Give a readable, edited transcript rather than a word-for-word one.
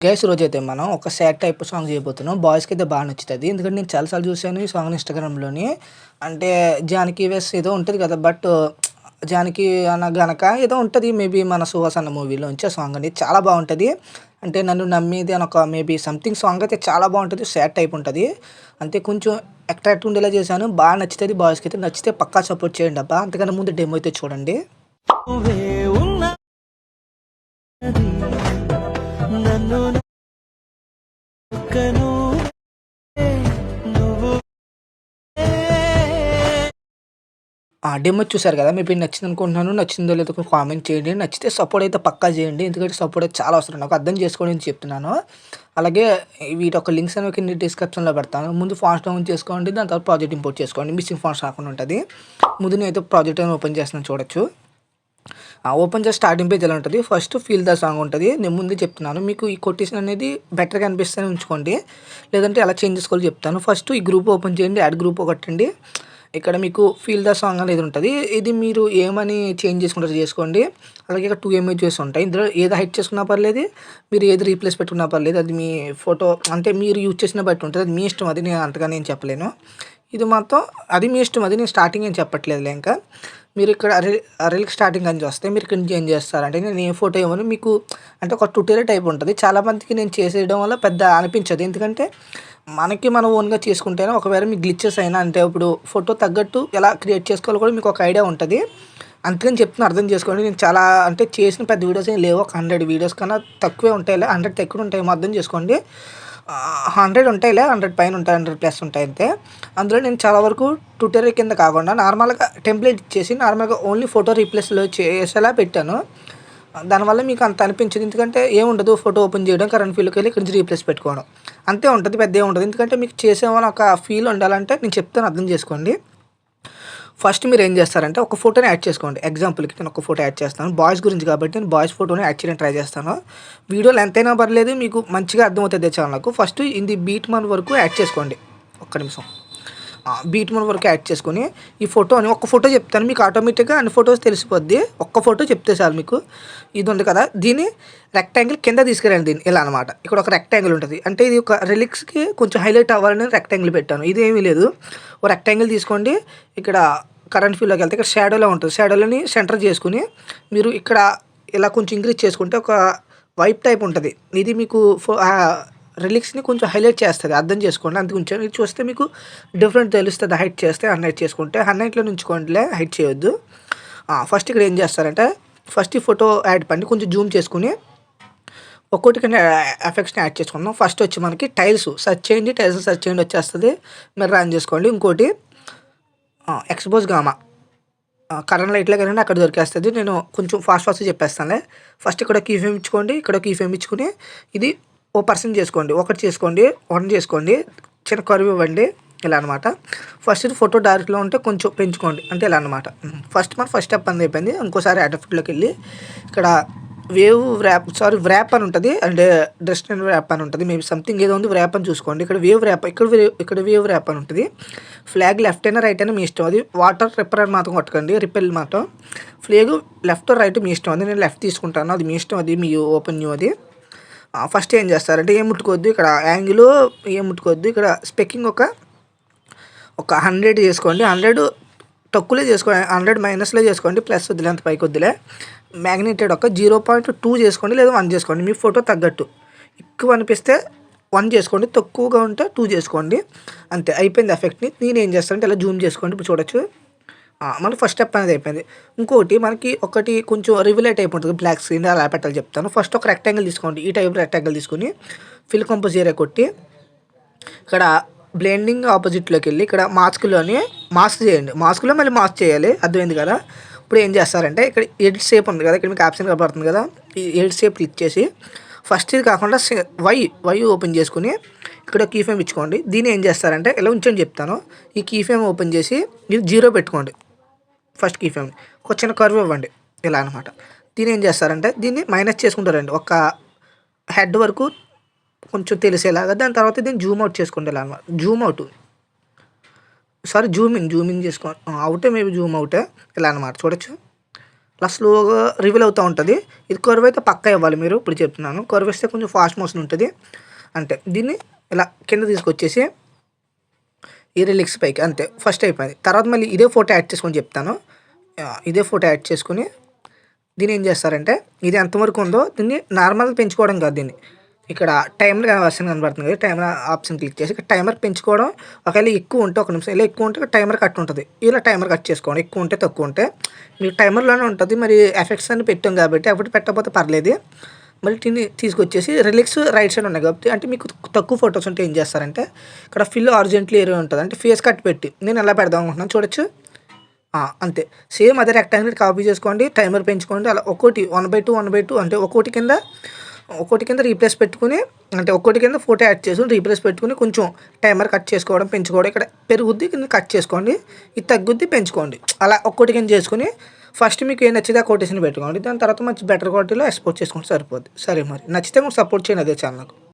Guys ఈరోజైతే మనం ఒక సాడ్ టైప్ సాంగ్ చేయబోతున్నాం. బాయ్స్‌కి అయితే బాగా నచ్చుతది. ఎందుకంటే నేను చాలా సార్లు చూసాను ఈ సాంగ్‌ని ఇన్‌స్టాగ్రామ్‌లోని. అంటే 'జానకి వెస్' ఏదో ఉంటది కదా! బట్ 'జానకి అనగనక' ఏదో ఉంటది. మేబీ మన 'సుహాస్' మూవీలోంచి ఆ సాంగ్ అనేది చాలా బావుంటది. అంటే 'నన్ను నమ్మేది' అని ఒక మేబీ సంథింగ్ సాంగ్ అయితే చాలా బావుంటది. సాడ్ టైప్ ఉంటది. అంతే కొంచెం అట్రాక్ట్ ఉండేలా చేశాను. బాగా నచ్చుతది బాయ్స్‌కి అయితే. నచ్చితే పక్కా సపోర్ట్ చేయండి అబ్బా! అంతకన్నా ముందు డెమో అయితే చూడండి. నువ్వే ఉన్నది నన్ను నొక్కను నువ్వు డెమో చూసారు కదా! మేబీ నచ్చిందనుకుంటున్నాను. నచ్చిందో లేదో కామెంట్ చేయండి. నచ్చితే సపోర్ట్ అయితే పక్కా చేయండి. ఎందుకంటే సపోర్ట్ అయితే చాలా అవసరం. నాకు అర్థం చేసుకోండి అని చెప్తున్నాను. అలాగే వీటి యొక్క లింక్స్ అనేవి కింద డిస్క్రిప్షన్‌లో పెడతాను. ముందు ఫాస్ట్ డౌన్ చేసుకోండి. దాని తర్వాత ప్రాజెక్ట్ ఇంపోర్ట్ చేసుకోండి. మిస్సింగ్ ఫాస్ట్ రాకుండా ఉంటది. ముందు నేనైతే ప్రాజెక్ట్ అని ఓపెన్ చేస్తున్నాను చూడొచ్చు. ఓపెన్ చేసి స్టార్టింగ్ పేజ్ ఎలా ఉంటది. ఫస్ట్ ఫీల్ ద సాంగ్ ఉంటది. నేను ముందే చెప్తున్నాను. మీకు ఈ కొటేషన్ అనేది బెటర్‌గా అనిపిస్తేనే ఉంచుకోండి. లేదంటే ఎలా చేంజ్ చేసుకోవాలో చెప్తాను. ఫస్ట్ ఈ గ్రూప్ ఓపెన్ చేయండి. యాడ్ గ్రూప్ కొట్టండి. ఇక్కడ మీకు ఫీల్ ద సాంగ్ అనేది ఉంటది. ఇది మీరు ఏమని చేంజ్ చేసుకుంటారో చేసుకోండి. అలాగే ఇక్కడ 2 ఇమేజెస్ ఉంటాయి. ఇందులో ఏది హైడ్ చేసుకున్నా పర్లేదు. మీరు ఏది రీప్లేస్ పెట్టుకున్నా పర్లేదు. అది మీ ఫోటో అంటే మీరు యూజ్ చేసిన బట్టి ఉంటది. అది మీ ఇష్టం. అది నేను అంతగా నేను చెప్పలేను. ఇది మొత్తం అది మీ ఇష్టం. అది నేను స్టార్టింగ్ ఏం చెప్పట్లేదులే ఇంకా. మీరు ఇక్కడ రీల్‌కి స్టార్టింగ్ అని చూస్తే మీరు ఇక్కడ నుంచి ఏం చేస్తారంటే నేను ఏ ఫోటో ఇవ్వను. మీకు అంటే ఒక ట్యుటోరియల్ టైప్ ఉంటది. చాలామందికి నేను చేసేయడం వల్ల పెద్ద అనిపించదు. ఎందుకంటే మనకి మనం ఓన్‌గా చేసుకుంటేనే ఒకవేళ మీకు గ్లిచెస్ అయినా అంటే ఇప్పుడు ఫోటో తగ్గట్టు ఎలా క్రియేట్ చేసుకోవాలో కూడా మీకు ఒక ఐడియా ఉంటది. అందుకని చెప్తున్నా అర్థం చేసుకోండి. నేను చాలా అంటే చేసిన పెద్ద వీడియోస్ ఏం లేవు. ఒక 100 వీడియోస్ కన్నా తక్కువే ఉంటాయిలే. 100 ఎక్కువ ఉంటాయేమో అర్థం చేసుకోండి. 100 ఉంటాయిలే. 100 పైన ఉంటాయి. 100 ప్లస్ ఉంటాయి అంతే. అందులో నేను చాలా వరకు ట్యుటోరియల్ కింద కాకుండా నార్మల్‌గా టెంప్లేట్ ఇచ్చేసి నార్మల్‌గా ఓన్లీ ఫోటో రీప్లేస్‌లో చేసేలా పెట్టాను. దానివల్ల మీకు అంత అనిపించదు. ఎందుకంటే ఏముండదు ఫోటో ఓపెన్ చేయడం, కరెంట్ ఫీల్‌లోకెళ్ళి ఇక్కడి నుంచి రీప్లేస్ పెట్టుకోవడం. అంతే ఉంటది. పెద్ద ఏముండదు. ఎందుకంటే మీకు చేసామని ఒక ఫీల్ ఉండాలంటే నేను చెప్తాను అర్థం చేసుకోండి. ఫస్ట్ మీరేం చేస్తారంటే ఒక ఫోటోని యాడ్ చేసుకోండి. ఎగ్జాంపుల్‌కి నేను ఒక ఫోటో యాడ్ చేస్తాను. బాయ్స్ గురించి కాబట్టి నేను బాయ్స్ ఫోటోని యాడ్ చేయడానికి ట్రై చేస్తాను. వీడియో లెంత్ అయినా పర్లేదు మీకు మంచిగా అర్థమవుతది ఛానల్‌కు. ఫస్ట్ ఇది బీట్ మన్ వరకు యాడ్ చేసుకోండి. ఒక్క నిమిషం. బీట్ మోడ్ వరకు యాడ్ చేసుకొని ఈ ఫోటోని ఒక్క ఫోటో చెప్తాను మీకు ఆటోమేటిక్‌గా అన్ని ఫోటోస్ తెలిసిపోద్ది. ఒక్క ఫోటో చెప్తే చాలు మీకు. ఇది ఉంది కదా! దీన్ని రెక్టాంగిల్ కింద తీసుకురండి దీన్ని ఇలా అనమాట. ఇక్కడ ఒక రెక్టాంగిల్ ఉంటది. అంటే ఇది ఒక రిలిక్స్‌కి కొంచెం హైలైట్ అవ్వాలని రెక్టాంగిల్ పెట్టాను. ఇదేమీ లేదు. ఓ రెక్టాంగిల్ తీసుకోండి. ఇక్కడ కరెంట్ ఫీల్‌లోకి వెళ్తే ఇక్కడ షాడోలో ఉంటది. షాడోలని సెంటర్ చేసుకొని మీరు ఇక్కడ ఇలా కొంచెం ఇంక్రీజ్ చేసుకుంటే ఒక వైప్ టైప్ ఉంటది. ఇది మీకు రిలిక్స్‌ని కొంచెం హైలైట్ చేస్తది. అర్థం చేసుకోండి. అంతే కొంచెం ఇది చూస్తే మీకు డిఫరెంట్ తెలుస్తది. హైడ్ చేస్తే, అన్‌హైడ్ చేసుకుంటే. అన్‌హైడ్‌లోనే ఉంచుకోండిలే హైడ్ చేయొద్దు. ఫస్ట్ ఇక్కడ ఏం చేస్తారంటే, ఫస్ట్ ఈ ఫోటో యాడ్ పైన కొంచెం జూమ్ చేసుకొని, ఒక్కోటి కింద ఎఫెక్ట్స్‌ని యాడ్ చేసుకుందాం. ఫస్ట్ వచ్చి మనకి టైల్స్ సెర్చ్ చేయండి. టైల్స్ సెర్చ్ చేయండి వచ్చేస్తది. మిర్రర్ ఆన్ చేసుకోండి. ఇంకోటి ఎక్స్‌పోజ్ గామా. కరెంట్ లైట్‌లోకెళ్ళండి అక్కడ దొరికేస్తది. నేను కొంచెం ఫాస్ట్‌గా చెప్పేస్తానులే. ఫస్ట్ ఇక్కడ కీ ఫ్రేమ్ ఇచ్చుకోండి. ఇక్కడ కీ ఫ్రేమ్ ఇచ్చుకొని, ఇది ఓ పర్సెంట్ చేసుకోండి. ఒకటి చేసుకోండి. 1 చేసుకోండి. చిన్న కర్వ్ ఇవ్వండి. ఇలా అనమాట. ఫస్ట్ ఇది ఫోటో డార్క్‌లో ఉంటే కొంచెం పెంచుకోండి. అంటే ఇలా అనమాట. ఫస్ట్ స్టెప్ అనేది అయిపోయింది. ఇంకోసారి యాడ్ ఎఫెక్ట్‌లోకెళ్ళి ఇక్కడ వ్రాప్ అని ఉంటది. అంటే డెస్టినీ వ్రాప్ అని ఉంటది. మేబీ సంథింగ్ ఏదో ఉంది. వ్రాప్ అని చూసుకోండి. ఇక్కడ వేవ్ వ్రాప్ అని ఉంటది. ఫ్లాగ్ లెఫ్ట్ అయినా రైట్ అయినా మీ ఇష్టం. అది వాటర్ రిపెల్ అని మాత్రం కొట్టకండి. రిపెల్ మాత్రం. ఫ్లాగ్ లెఫ్ట్ రైట్ మీ ఇష్టం. అది నేను లెఫ్ట్ తీసుకుంటాను. అది మీ ఇష్టం. అది మీ ఓపెన్ న్యూ అది. ఫస్ట్ ఏం చేస్తారంటే ఏం ముట్టుకోవద్దు. ఇక్కడ యాంగిల్ ఏం ముట్టుకోవద్దు. ఇక్కడ స్పెక్కింగ్ ఒక 100 చేసుకోండి. 100 తక్కువలో చేసుకోండి. 100 మైనస్‌లో చేసుకోండి. ప్లస్ వద్దులే అంత పైకి వద్దులే. మ్యాగ్నిట్యూడ్ ఒక 0.2 చేసుకోండి. లేదా 1 చేసుకోండి. మీ ఫోటో తగ్గట్టు. ఎక్కువ అనిపిస్తే 1 చేసుకోండి. తక్కువగా ఉంటే 2 చేసుకోండి. అంతే అయిపోయింది ఎఫెక్ట్‌ని. నేనేం చేస్తానంటే ఇలా జూమ్ చేసుకోండి. ఇప్పుడు చూడొచ్చు. మన ఫస్ట్ స్టెప్ అనేది అయిపోయింది. ఇంకోటి మనకి ఒకటి కొంచెం రివిలే టైప్ ఉంటుంది. బ్లాక్ స్క్రీన్ అలా పెట్టాలి చెప్తాను. ఫస్ట్ ఒక రెక్టాంగిల్ తీసుకోండి. ఈ టైప్ రెక్టాంగిల్ తీసుకొని ఫిల్ కంపోజ్ ఏరియా కొట్టి ఇక్కడ బ్లెండింగ్ ఆపోజిట్‌లోకెళ్ళి ఇక్కడ మాస్క్ చేయండి. మాస్క్‌లో మళ్ళీ మాస్క్ చేయాలి. అర్థమైంది కదా! ఇప్పుడు ఏం చేస్తారంటే ఇక్కడ ఎడిట్ షేప్ ఉంది కదా! ఇక్కడ మీకు ఆప్షన్ కనపడుతుంది కదా! ఈ ఎడిట్ షేప్ క్లిక్ చేసి ఫస్ట్ ఇది కాకుండా వై ఓపెన్ చేసుకొని ఇక్కడ కీ ఫ్రేమ్ ఇచ్చుకోండి. దీన్ని ఏం చేస్తారంటే ఇలా ఉంచని చెప్తాను. ఈ కీ ఫ్రేమ్ ఓపెన్ చేసి ఇది 0 పెట్టుకోండి. ఫస్ట్ కీ ఫ్రేమ్‌ని ఒక చిన్న కర్వ్ ఇవ్వండి. ఇలా అనమాట. దీన్ని ఏం చేస్తారంటే దీన్ని మైనస్ చేసుకుంటారండి. ఒక హెడ్ వరకు కొంచెం తెలిసేలాగా. దాని తర్వాత దీన్ని జూమ్ అవుట్ చేసుకోండి ఇలా అనమాట. జూమ్ ఇన్ చేసుకోండి. అవుటే మేబీ జూమ్ అవుటే ఇలా అనమాట చూడొచ్చు. అలా స్లోగా రివీల్ అవుతూ ఉంటుంది. ఇది కర్వ్ అయితే పక్కా ఇవ్వాలి మీరు. ఇప్పుడు చెప్తున్నాను, కర్వ్ ఇస్తే కొంచెం ఫాస్ట్ మోషన్ ఉంటుంది. అంతే, దీన్ని ఇలా కింద తీసుకొచ్చేసి ఈ రిలిక్స్ పైకి అంతే, ఫస్ట్ అయిపోయింది. తర్వాత మళ్ళీ ఇదే ఫోటో యాడ్ చేసుకొని చెప్తాను. ఇదే ఫోటో యాడ్ చేసుకుని దీన్ని ఏం చేస్తారంటే, ఇది ఎంతవరకు ఉందో దీన్ని నార్మల్ పెంచుకోవడం కాదు, దీన్ని ఇక్కడ టైమర్ వర్షన్ కనబడుతుంది కదా, టైమర్ ఆప్షన్ క్లిక్ చేసి ఇక్కడ టైమర్ పెంచుకోవడం. ఒకవేళ ఎక్కువ ఉంటే 1 నిమిషం, ఇలా ఎక్కువ ఉంటే టైమర్ కట్ ఉంటుంది. ఇలా టైమర్ కట్ చేసుకోండి. ఎక్కువ ఉంటే తక్కువ ఉంటే మీకు టైమర్లోనే ఉంటుంది. మరి ఎఫెక్ట్స్ అని పెట్టాం కాబట్టి అప్పుడు పెట్టకపోతే పర్లేదు. మళ్ళీ దీన్ని తీసుకొచ్చేసి రిలిక్స్ రైట్ సైడ్ ఉన్నాయి కాబట్టి, అంటే మీకు తక్కువ ఫొటోస్ ఉంటే ఏం చేస్తారంటే, ఇక్కడ ఫిల్ ఆరిజెంట్లీ ఏరియా ఉంటుంది, అంటే ఫేస్ కట్ పెట్టి నేను ఎలా పెడదాం అనుకుంటున్నాను చూడొచ్చు. అంతే, సేమ్ అదే రెక్టాంగిల్ కాపీ చేసుకోండి, టైమర్ పెంచుకోండి. అలా ఒక్కోటి 1/2 అంటే ఒక్కోటి కింద రీప్లేస్ పెట్టుకుని, అంటే ఒక్కోటి కింద ఫోటో యాడ్ చేసుకుని రీప్లేస్ పెట్టుకుని కొంచెం టైమర్ కట్ చేసుకోవడం, పెంచుకోవడం. ఇక్కడ పెరుగుద్ది, కింద కట్ చేసుకోండి, ఇది తగ్గుద్ది, పెంచుకోండి. అలా ఒక్కోటి కింద చేసుకుని ఫస్ట్ మీకు ఏం నచ్చితే ఆ కొటేషన్ పెట్టుకోండి. దాని తర్వాత మంచి బెటర్ క్వాలిటీలో ఎక్స్పోర్ట్ చేసుకోండి, సరిపోద్ది. సరే, మరి నచ్చితే మీరు సపోర్ట్ చేయండి అదే ఛానల్కు.